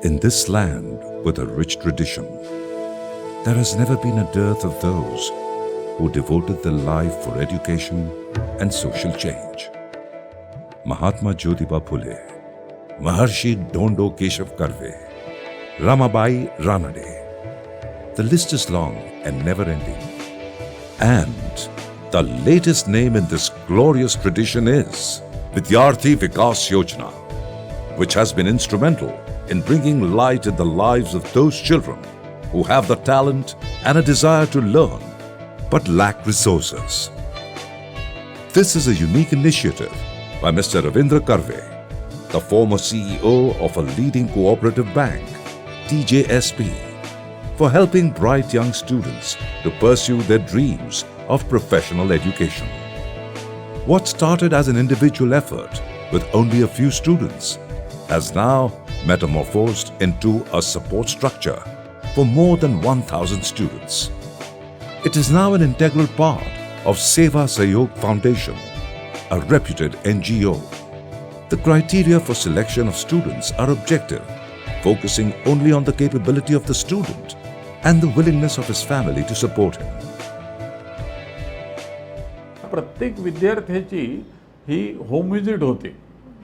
In this land with a rich tradition, there has never been a dearth of those who devoted their life for education and social change. Mahatma Jyotiba Phule, Maharshi Dondo Keshav Karve, Ramabai Ranade. The list is long and never-ending. And the latest name in this glorious tradition is Vidyarthi Vikas Yojana, which has been instrumental in bringing light in the lives of those children who have the talent and a desire to learn but lack resources. This is a unique initiative by Mr. Ravindra Karve, the former CEO of a leading cooperative bank, TJSP, for helping bright young students to pursue their dreams of professional education. What started as an individual effort with only a few students has now metamorphosed into a support structure for more than 1,000 students. It is now an integral part of Seva Sahayog Foundation, a reputed NGO. The criteria for selection of students are objective, focusing only on the capability of the student and the willingness of his family to support him. प्रत्येक विद्यार्थ्याची ही home visit होते,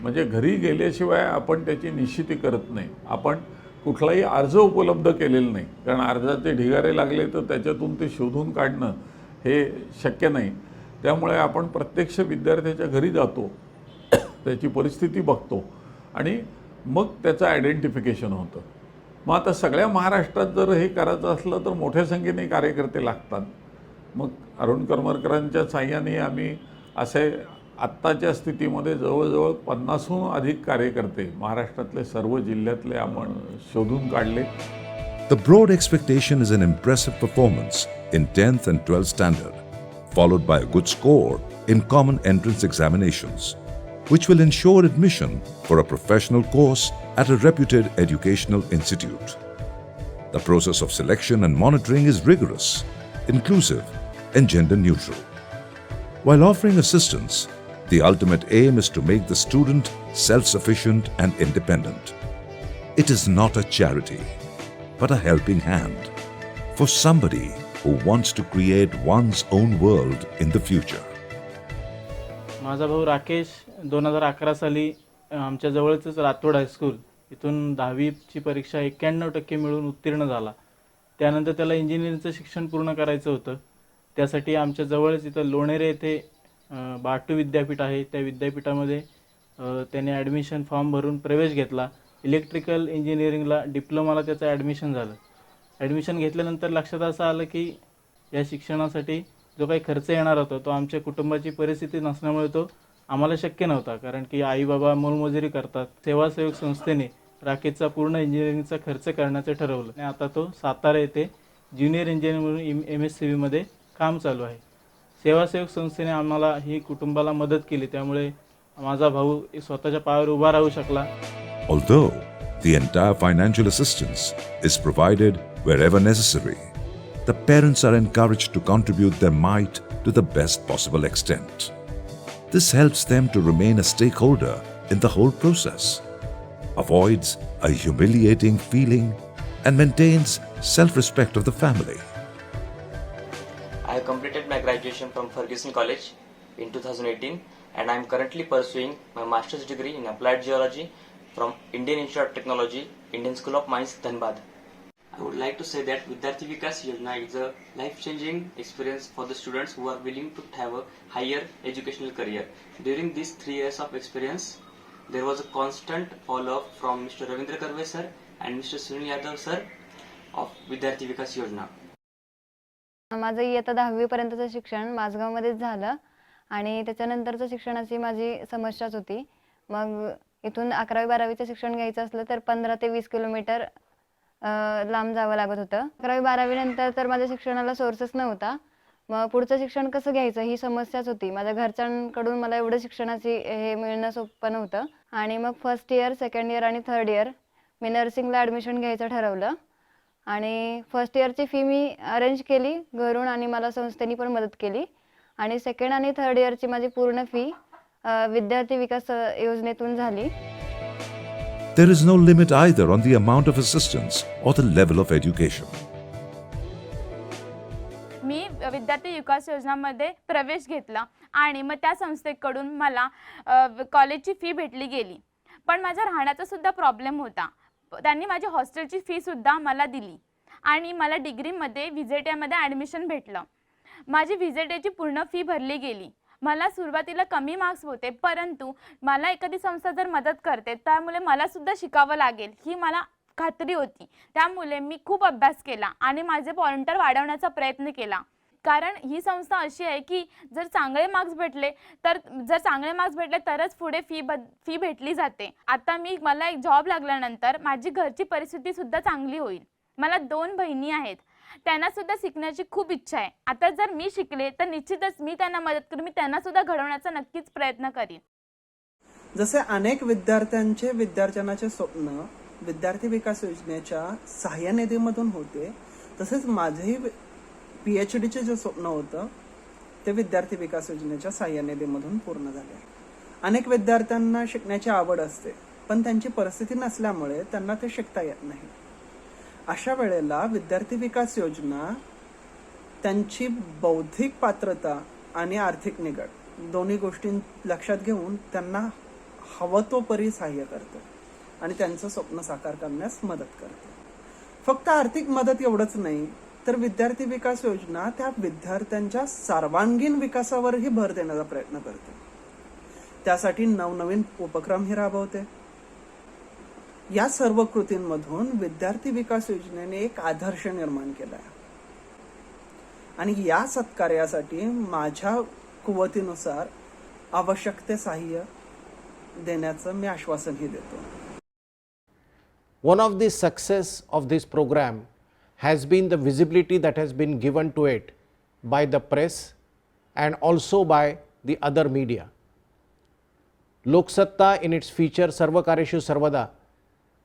म्हणजे घरी गेल्याशिवाय आपण त्याची निश्चिती करत नाही. आपण कुठलाही अर्ज उपलब्ध केलेला नाही, कारण अर्जाचे ढिगारे लागले तर त्याच्यातून ते शोधून काढणं हे शक्य नाही. त्यामुळे आपण प्रत्यक्ष विद्यार्थ्याच्या घरी जातो, त्याची परिस्थिती बघतो आणि मग त्याचं आयडेंटिफिकेशन होतं. मग आता सगळ्या महाराष्ट्रात जर हे करायचं असलं तर मोठ्या संख्येने कार्यकर्ते लागतात. मग अरुण करमरकरांच्या साह्याने आम्ही असे आत्ताच्या स्थितीमध्ये जवळजवळ 50हून अधिक कार्यकर्ते महाराष्ट्रातले सर्व जिल्ह्यातले आपण शोधून काढले. The broad expectation is an impressive performance in 10th and 12th standard, followed by a good score in common entrance examinations, which will ensure admission for a professional course at a reputed educational institute. The process of selection and monitoring is rigorous, inclusive, and gender neutral. While offering assistance, the ultimate aim is to make the student self-sufficient and independent. It is not a charity, but a helping hand for somebody who wants to create one's own world in the future. माझा भाऊ राकेश 2011 साली आमच्या जवळच Rathod high school इथून 10वीची परीक्षा 91% मिळवून उत्तीर्ण झाला. त्यानंतर त्याला इंजिनिअरिंगचं शिक्षण पूर्ण करायचं होतं. त्यासाठी आमच्या जवळच इथं लोणेरे येथे बाटू विद्यापीठ आहे, त्या विद्यापीठामध्ये त्याने ॲडमिशन फॉर्म भरून प्रवेश घेतला. इलेक्ट्रिकल इंजिनिअरिंगला डिप्लोमाला त्याचं ॲडमिशन झालं. ॲडमिशन घेतल्यानंतर लक्षात असं आलं की या शिक्षणासाठी जो काही खर्च येणार होता तो आमच्या कुटुंबाची परिस्थिती नसल्यामुळे तो आम्हाला शक्य नव्हता, कारण की आई बाबा मोलमजुरी करतात. सेवा सहयोग संस्थेने राकेशचा पूर्ण इंजिनिअरिंगचा खर्च करण्याचं ठरवलं आणि आता तो सातारा येथे ज्युनियर इंजिनियर म्हणून MSCVमध्ये काम चालू आहे. सेवा सहयोग संस्थेने आम्हाला ही कुटुंबाला मदत केली, त्यामुळे माझा भाऊ स्वतःच्या पायावर उभा राहू शकला. Although the entire financial assistance is provided wherever necessary, the parents are encouraged to contribute their might to the best possible extent. This helps them to remain a stakeholder in the whole process, avoids a humiliating feeling, and maintains self-respect of the family. I have completed my graduation from Ferguson College in 2018 and I am currently pursuing my master's degree in applied geology from Indian Institute of Technology, Indian School of Mines, Dhanbad. I would like to say that Vidyarthi Vikas Yojana is a life-changing experience for the students who are willing to have a higher educational career. During these 3 years of experience, there was a constant follow-up from Mr. Ravindra Karve sir and Mr. Sunil Yadav sir of Vidyarthi Vikas Yojana. माझं इयत्ता 10वी पर्यंतचं शिक्षण माझगावमध्येच झालं आणि त्याच्यानंतरचं शिक्षणाची माझी समस्याच होती. मग इथून 11वी 12वीचं शिक्षण घ्यायचं असलं तर 15 ते 20 किलोमीटर लांब जावं लागत होतं. 11वी 12वी नंतर तर माझ्या शिक्षणाला सोर्सच नव्हता. मग पुढचं शिक्षण कसं घ्यायचं ही समस्याच होती. माझ्या घरच्यांकडून मला एवढं शिक्षणाची हे मिळणं सोपं नव्हतं आणि मग फर्स्ट इयर, सेकंड इयर आणि थर्ड इयर मी नर्सिंगला ॲडमिशन घ्यायचं ठरवलं आणि फर्स्ट इयरची फी मी अरेंज केली घरून आणि मला संस्थेने पण मदत केली आणि सेकंड आणि थर्ड इयरची माझी पूर्ण फी विद्यार्थी विकास योजनेतून झाली. There is no limit either on the amount of assistance or the level of education. मी विद्यार्थी विकास योजनामध्ये प्रवेश घेतला आणि मग त्या संस्थेकडून मला कॉलेजची फी भेटली गेली. पण माझ्या राहण्याचा सुद्धा प्रॉब्लेम होता. त्यांनी माझी हॉस्टेलची फी सुद्धा मला दिली आणि मला डिग्रीमध्ये व्हीजेटीमध्ये ॲडमिशन भेटलं. माझी व्हीजेटीची पूर्ण फी भरली गेली. मला सुरुवातीला कमी मार्क्स होते, परंतु मला एखादी संस्था जर मदत करते त्यामुळे मला सुद्धा शिकावं लागेल ही मला खात्री होती. त्यामुळे मी खूप अभ्यास केला आणि माझे पॉइंटर वाढवण्याचा प्रयत्न केला. कारण ही संस्था अशी आहे की जर चांगले मार्क्स भेटले तरच पुढे फी भेटली जाते. आता मला एक जॉब लागल्यानंतर माझी घरची परिस्थिती सुद्धा चांगली होईल. मला 2 बहिणी आहेत, त्यांना सुद्धा शिकण्याची खूप इच्छा आहे. आता जर मी शिकले तर निश्चितच मी त्यांना मदत करून मी त्यांना सुद्धा घडवण्याचा नक्कीच प्रयत्न करीन. जसे अनेक विद्यार्थ्यांचे स्वप्न विद्यार्थी विकास योजनेच्या सहाय्य निधीमधून होते, तसेच माझेही PhDचे जे स्वप्न होतं ते विद्यार्थी विकास योजनेच्या सहाय्य निधीमधून पूर्ण झाले. अनेक विद्यार्थ्यांना शिकण्याची आवड असते, पण त्यांची परिस्थिती नसल्यामुळे त्यांना ते शिकता येत नाही. अशा वेळेला विद्यार्थी विकास योजना त्यांची बौद्धिक पात्रता आणि आर्थिक निगड दोन्ही गोष्टी लक्षात घेऊन त्यांना हवं तोपरी सहाय्य करते आणि त्यांचं स्वप्न साकार करण्यास मदत करते. फक्त आर्थिक मदत एवढंच नाही, तर विद्यार्थी विकास योजना त्या विद्यार्थ्यांच्या सर्वांगीण विकासावरही भर देण्याचा प्रयत्न करते. त्यासाठी नवनवीन उपक्रमही राबवते. या सर्व कृतींमधून विद्यार्थी विकास योजनेने एक आदर्श निर्माण केला आहे आणि या सत्कार्यासाठी माझ्या कुवतीनुसार आवश्यक ते सहाय्य देण्याचं मी आश्वासनही देतो. One of the success of this program has been the visibility that has been given to it by the press and also by the other media. Lok Satta in its feature Sarva Karyeshu Sarvada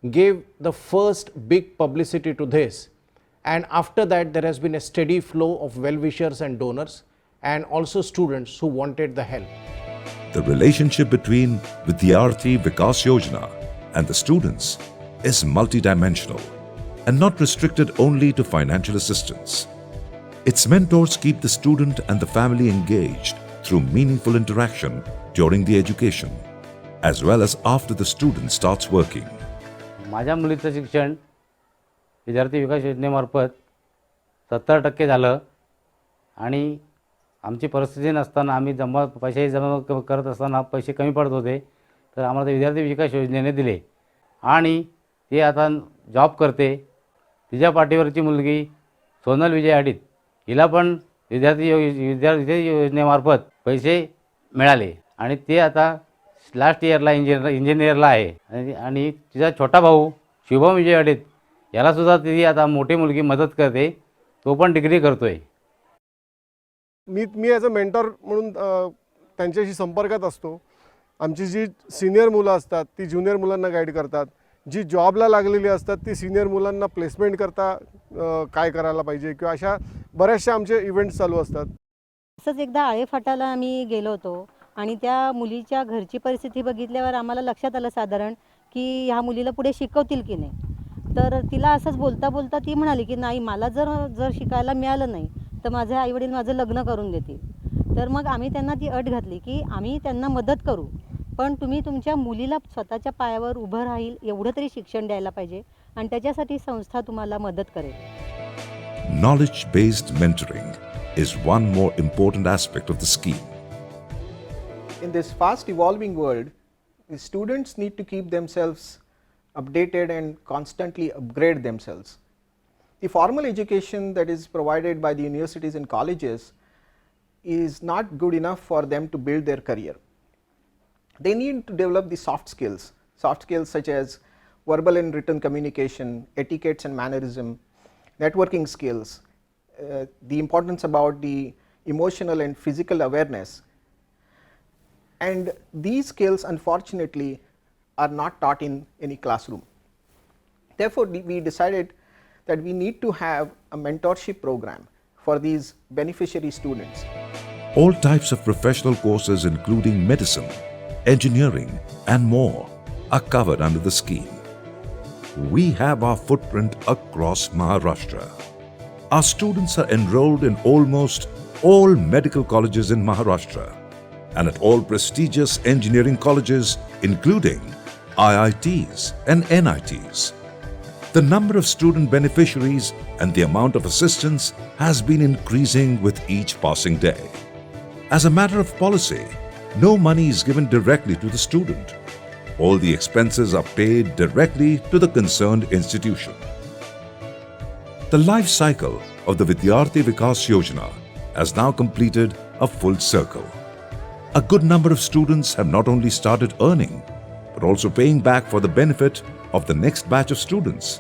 gave the first big publicity to this, and after that there has been a steady flow of well-wishers and donors and also students who wanted the help. The relationship between Vidyarthi Vikas Yojana and the students is multidimensional and not restricted only to financial assistance. Its mentors keep the student and the family engaged through meaningful interaction during the education, as well as after the student starts working. माझ्या मुलीचं शिक्षण विद्यार्थी विकास योजनेमार्फत 70% झालं आणि आमची परिस्थिती नसताना आम्ही पैसे जमा करत असताना पैसे कमी पडत होते, तर आम्हाला ते विद्यार्थी विकास योजनेने दिले आणि ते आता जॉब करते. तिच्या पाठीवरची मुलगी सोनल विजय आडीत, हिला पण विद्यार्थी योजनेमार्फत पैसे मिळाले आणि ते आता लास्ट इयरला इंजिनियरला आहे. आणि तिचा छोटा भाऊ शुभम विजय आडीत, यालासुद्धा ती आता मोठी मुलगी मदत करते, तो पण डिग्री करतो आहे. मी ॲज अ मेंटर म्हणून त्यांच्याशी संपर्कात असतो. आमची जी सिनियर मुलं असतात ती ज्युनियर मुलांना गाईड करतात. जी जॉबला लागलेली असतात ती सिनियर मुलांना प्लेसमेंट करता काय करायला पाहिजे किंवा अशा बऱ्याचशा आमचे इव्हेंट्स चालू असतात. असंच एकदा आळेफाटाला आम्ही गेलो होतो आणि त्या मुलीच्या घरची परिस्थिती बघितल्यावर आम्हाला लक्षात आलं साधारण की ह्या मुलीला पुढे शिकवतील की नाही. तर तिला असंच बोलता बोलता ती म्हणाली की नाही, मला जर शिकायला मिळालं नाही तर माझे आईवडील माझं लग्न करून देतील. तर मग आम्ही त्यांना ती अट घातली की आम्ही त्यांना मदत करू, पण तुम्ही तुमच्या मुलीला स्वतःच्या पायावर उभं राहील एवढं तरी शिक्षण द्यायला पाहिजे आणि त्याच्यासाठी संस्था तुम्हाला मदत करेल. Knowledge-based mentoring is one more important aspect of the scheme. In this fast evolving world, the students need to keep themselves updated and constantly upgrade themselves. The formal education that is provided by the universities and colleges is not good enough for them to build their career. They need to develop the soft skills such as verbal and written communication, etiquettes and mannerism, networking skills, the importance about the emotional and physical awareness. And these skills unfortunately are not taught in any classroom. Therefore, we decided that we need to have a mentorship program for these beneficiary students. All types of professional courses including medicine, engineering and more are covered under the scheme. we have our footprint across Maharashtra. Our students are enrolled in almost all medical colleges in Maharashtra and at all prestigious engineering colleges, including IITs and NITs. The number of student beneficiaries and the amount of assistance has been increasing with each passing day. As a matter of policy, no money is given directly to the student. All the expenses are paid directly to the concerned institution. The life cycle of the Vidyarthi Vikas Yojana has now completed a full circle. A good number of students have not only started earning, but also paying back for the benefit of the next batch of students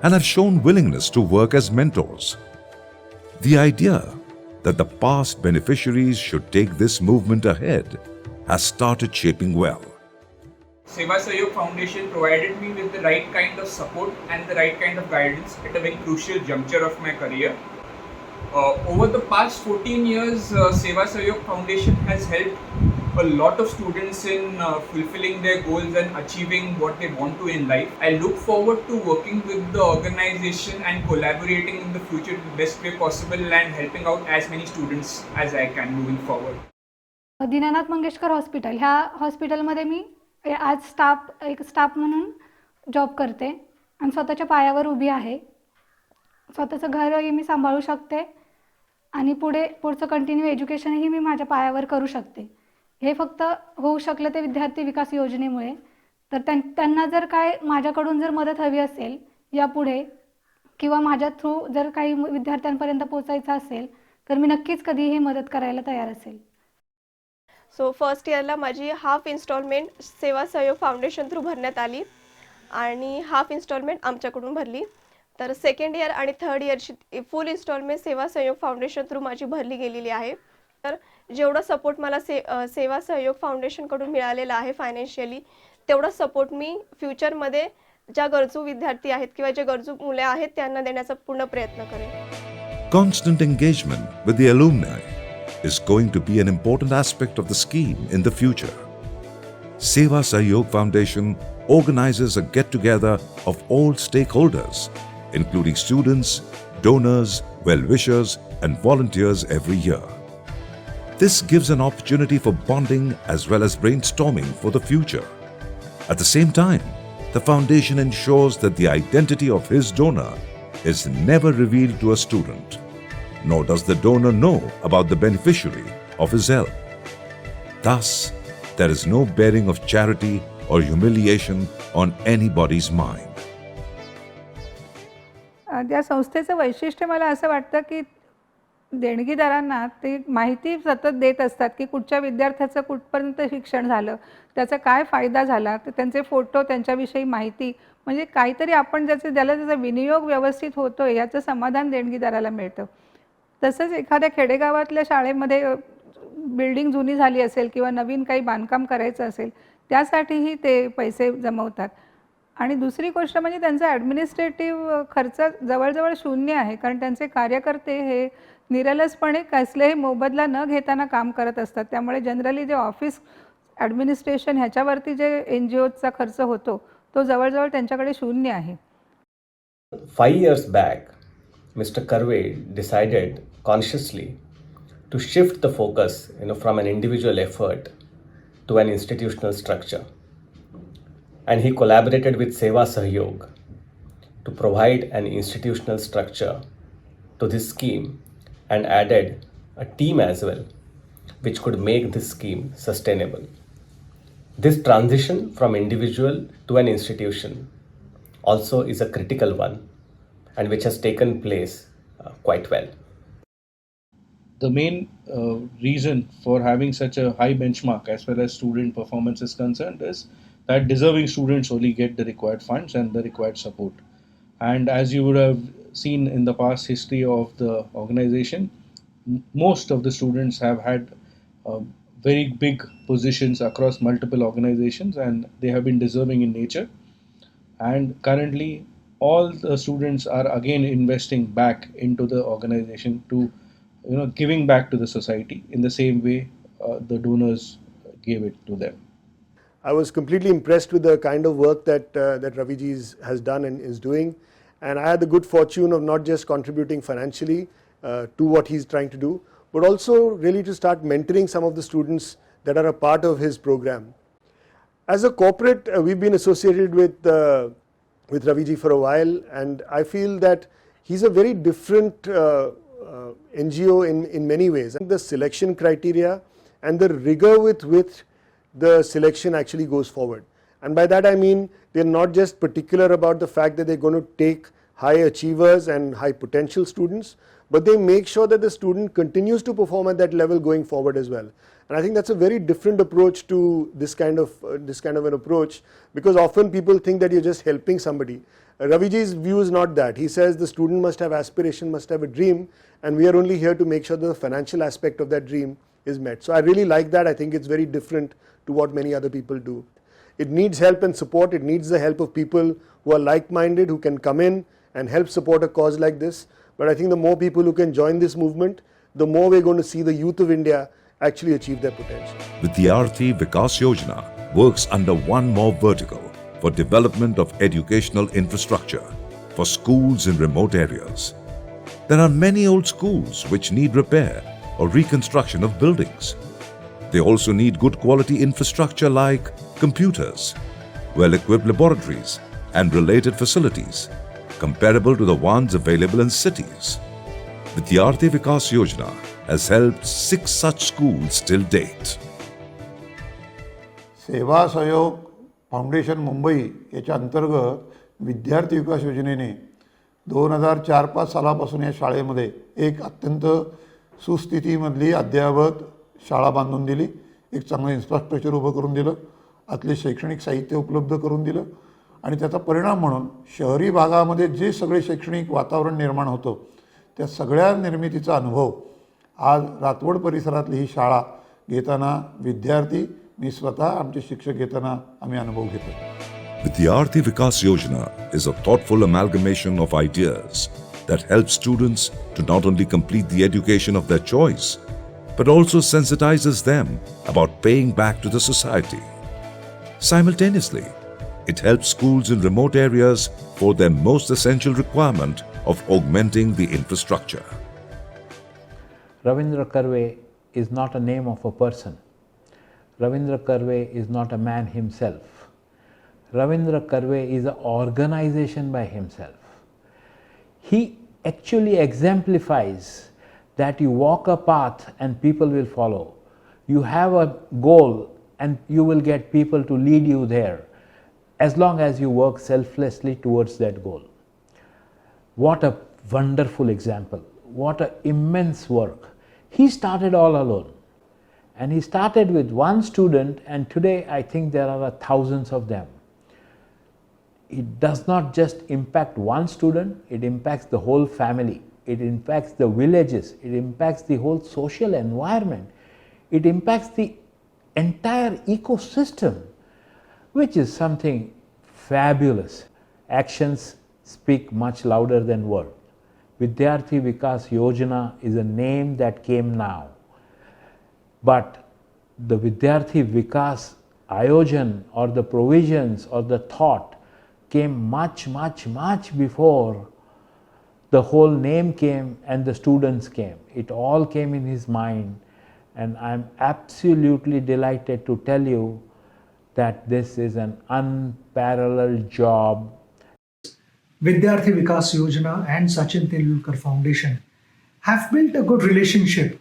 and have shown willingness to work as mentors. The idea that the past beneficiaries should take this movement ahead has started shaping well. Seva Sahyog Foundation provided me with the right kind of support and the right kind of guidance at a very crucial juncture of my career. Over the past 14 years, Seva Sahyog Foundation has helped a lot of students in fulfilling their goals and achieving what they want to in life. I look forward to working with the organization and collaborating in the future in the best way possible and helping out as many students as I can moving forward. Dinanath Mangeshkar hospital ह्या हॉस्पिटलमध्ये मी आज एक staff म्हणून job करते आणि स्वतःच्या पायावर उभी आहे. स्वतःचं घरही मी सांभाळू शकते आणि पुढचं कंटिन्यू एज्युकेशनही मी माझ्या पायावर करू शकते. हे फक्त होऊ शकलं ते विद्यार्थी विकास योजनेमुळे. तर त्यांना जर काय माझ्याकडून जर मदत हवी असेल यापुढे किंवा माझ्या थ्रू जर काही विद्यार्थ्यांपर्यंत पोहोचायचं असेल तर मी नक्कीच कधीही मदत करायला तयार असेल. सो फर्स्ट इयरला माझी हाफ इन्स्टॉलमेंट सेवा सहयोग फाउंडेशन थ्रू भरण्यात आली आणि हाफ इन्स्टॉलमेंट आमच्याकडून भरली. तर सेकंड इयर आणि थर्ड इयरची फुल इन्स्टॉलमेंट सेवा सहयोग फाउंडेशन थ्रू माझी भरली गेलेली आहे. तर जेवढा सपोर्ट मला सेवा सहयोग फाउंडेशनकडून मिळालेला आहे फायनान्शियली, तेवढा सपोर्ट मी फ्युचरमध्ये ज्या गरजू विद्यार्थी आहेत किंवा जे गरजू मुले आहेत त्यांना देण्याचा पूर्ण प्रयत्न करेन. Constant engagement with the alumni is going to be an important aspect of the scheme in the future. Seva Sahyog Foundation organizes a get-together of all stakeholders, including students, donors, well-wishers, and volunteers every year. This gives an opportunity for bonding as well as brainstorming for the future. At the same time, the foundation ensures that the identity of his donor is never revealed to a student, nor does the donor know about the beneficiary of his help. Thus, there is no bearing of charity or humiliation on anybody's mind. त्या संस्थेचं वैशिष्ट्य मला असं वाटतं की देणगीदारांना ते माहिती सतत देत असतात की कुठच्या विद्यार्थ्याचं कुठपर्यंत शिक्षण झालं, त्याचा काय फायदा झाला, तर त्यांचे फोटो, त्यांच्याविषयी माहिती, म्हणजे काहीतरी आपण त्याचा विनियोग व्यवस्थित होतोय याचं समाधान देणगीदाराला मिळतं. तसंच एखाद्या खेडेगावातल्या शाळेमध्ये बिल्डिंग जुनी झाली असेल किंवा नवीन काही बांधकाम करायचं असेल त्यासाठीही ते पैसे जमवतात. आणि दुसरी गोष्ट म्हणजे त्यांचा ॲडमिनिस्ट्रेटिव्ह खर्च जवळजवळ शून्य आहे, कारण त्यांचे कार्यकर्ते हे निरलसपणे कसलेही मोबदला न घेताना काम करत असतात. त्यामुळे जनरली जे ऑफिस ॲडमिनिस्ट्रेशन ह्याच्यावरती जे NGOचा खर्च होतो तो जवळजवळ त्यांच्याकडे शून्य आहे. 5 years back, Mr. Karve decided consciously to shift the focus from an individual effort to an institutional structure. And he collaborated with Seva Sahyog to provide an institutional structure to this scheme and added a team as well, which could make this scheme sustainable. This transition from individual to an institution also is a critical one and which has taken place quite well. The main reason for having such a high benchmark as far as student performance is concerned is that deserving students only get the required funds and the required support. And as you would have seen in the past history of the organization, most of the students have had very big positions across multiple organizations and they have been deserving in nature. And currently all the students are again investing back into the organization to giving back to the society in the same way the donors gave it to them. I was completely impressed with the kind of work that Raviji has done and is doing, and I had the good fortune of not just contributing financially to what he's trying to do, but also really to start mentoring some of the students that are a part of his program. As a corporate, we've been associated with Raviji for a while, and I feel that he's a very different NGO in many ways. The selection criteria and the rigor with which the selection actually goes forward. And by that I mean they're not just particular about the fact that they're going to take high achievers and high potential students, but they make sure that the student continues to perform at that level going forward as well. And I think that's a very different approach to this kind of an approach, because often people think that you're just helping somebody. Raviji's view is not that. He says the student must have aspiration, must have a dream, and we are only here to make sure that the financial aspect of that dream is met. So I really like that. I think it's very different to what many other people do. It needs help and support. It needs the help of people who are like-minded, who can come in and help support a cause like this. But I think the more people who can join this movement, the more we're going to see the youth of India actually achieve their potential. Vidyarthi Vikas Yojana works under one more vertical for development of educational infrastructure for schools in remote areas. There are many old schools which need repair or reconstruction of buildings. They also need good quality infrastructure like computers, well-equipped laboratories and related facilities comparable to the ones available in cities. Vidyarthi Vikas Yojana has helped 6 such schools till date. सेवा सहयोग foundation Mumbai याच्या अंतर्गत विद्यार्थी विकास योजनेने 2004-5 सालापासून या शाळेमध्ये एक अत्यंत सुस्थितीमधली अद्ययावत शाळा बांधून दिली, एक चांगलं इन्फ्रास्ट्रक्चर उभं करून दिलं, आतले शैक्षणिक साहित्य उपलब्ध करून दिलं आणि त्याचा परिणाम म्हणून शहरी भागामध्ये जे सगळे शैक्षणिक वातावरण निर्माण होतं त्या सगळ्या निर्मितीचा अनुभव आज रातवड परिसरातली ही शाळा घेताना विद्यार्थी मी स्वतः आमचे शिक्षक घेताना आम्ही अनुभव घेतो. Vidyarthi Vikas Yojana is a thoughtful amalgamation of ideas that helps students to not only complete the education of their choice, but also sensitizes them about paying back to the society. Simultaneously, it helps schools in remote areas for their most essential requirement of augmenting the infrastructure. Ravindra Karve is not a name of a person. Ravindra Karve is not a man himself. Ravindra Karve is an organization by himself. He actually exemplifies that you walk a path and people will follow. You have a goal and you will get people to lead you there as long as you work selflessly towards that goal. What a wonderful example. What an immense work. He started all alone. And he started with one student, and today I think there are thousands of them. It does not just impact one student, it impacts the whole family. It impacts the villages. It impacts the whole social environment. It impacts the entire ecosystem, which is something fabulous. Actions speak much louder than words. Vidyarthi Vikas Yojana is a name that came now. But the Vidyarthi Vikas Ayojan or the provisions or the thought came much before the whole name came and the students came. It all came in his mind, and I'm absolutely delighted to tell you that this is an unparalleled job. Vidyarthi Vikas Yojana and Sachin Tendulkar Foundation have built a good relationship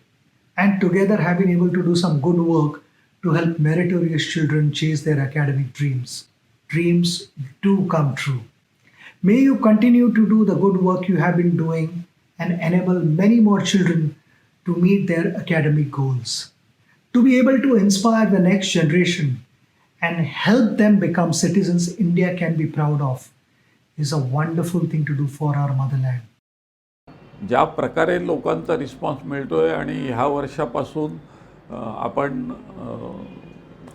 and together have been able to do some good work to help meritorious children chase their academic dreams. Dreams do come true. May you continue to do the good work you have been doing and enable many more children to meet their academic goals. To be able to inspire the next generation and help them become citizens India can be proud of is a wonderful thing to do for our motherland. ज्या प्रकारे लोकांचा response मिळतोय आणि ह्या वर्षापासून आपण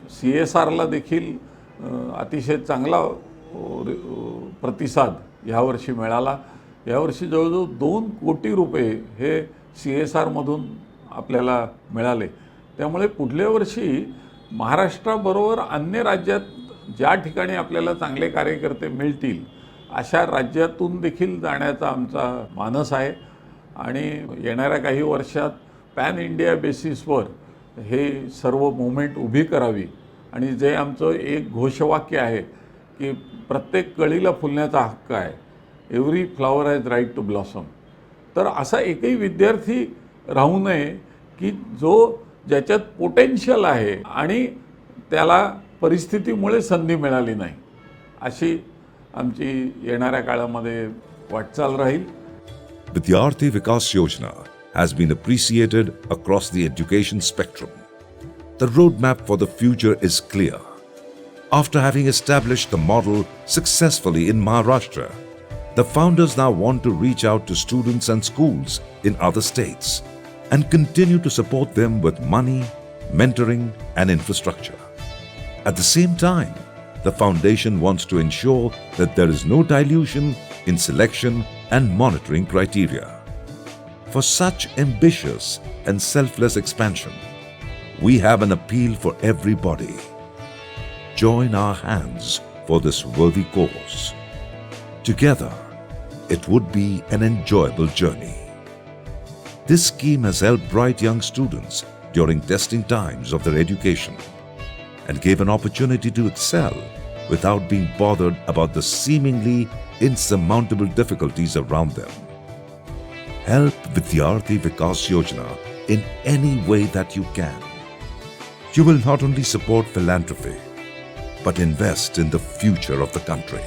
CSRला देखील अतिशय चांगला प्रतिसाद ह्यावर्षी मिळाला. यावर्षी जवळजवळ 2 कोटी रुपये हे CSRमधून आपल्याला मिळाले. त्यामुळे पुढल्या वर्षी महाराष्ट्राबरोबर अन्य राज्यात ज्या ठिकाणी आपल्याला चांगले कार्यकर्ते मिळतील अशा राज्यातून देखील जाण्याचा आमचा मानस आहे आणि येणाऱ्या काही वर्षात पॅन इंडिया बेसिसवर हे सर्व मुवमेंट उभी करावी आणि जे आमचं एक घोषवाक्य आहे की प्रत्येक कळीला फुलण्याचा हक्क आहे, every flower has right to blossom, तर असा एकही विद्यार्थी राहू नये की ज्याच्यात पोटेन्शियल आहे आणि त्याला परिस्थितीमुळे संधी मिळाली नाही, अशी आमची येणाऱ्या काळामध्ये वाटचाल राहील. Vidyarthi Vikas Yojana has been appreciated across the education spectrum. The roadmap for the future is clear. After having established the model successfully in Maharashtra, the founders now want to reach out to students and schools in other states and continue to support them with money, mentoring, and infrastructure. At the same time, the foundation wants to ensure that there is no dilution in selection and monitoring criteria. For such ambitious and selfless expansion, we have an appeal for everybody. Join our hands for this worthy cause. Together, it would be an enjoyable journey. This scheme has helped bright young students during testing times of their education and gave an opportunity to excel without being bothered about the seemingly insurmountable difficulties around them. Help Vidyarthi Vikas Yojana in any way that you can. You will not only support philanthropy, but invest in the future of the country.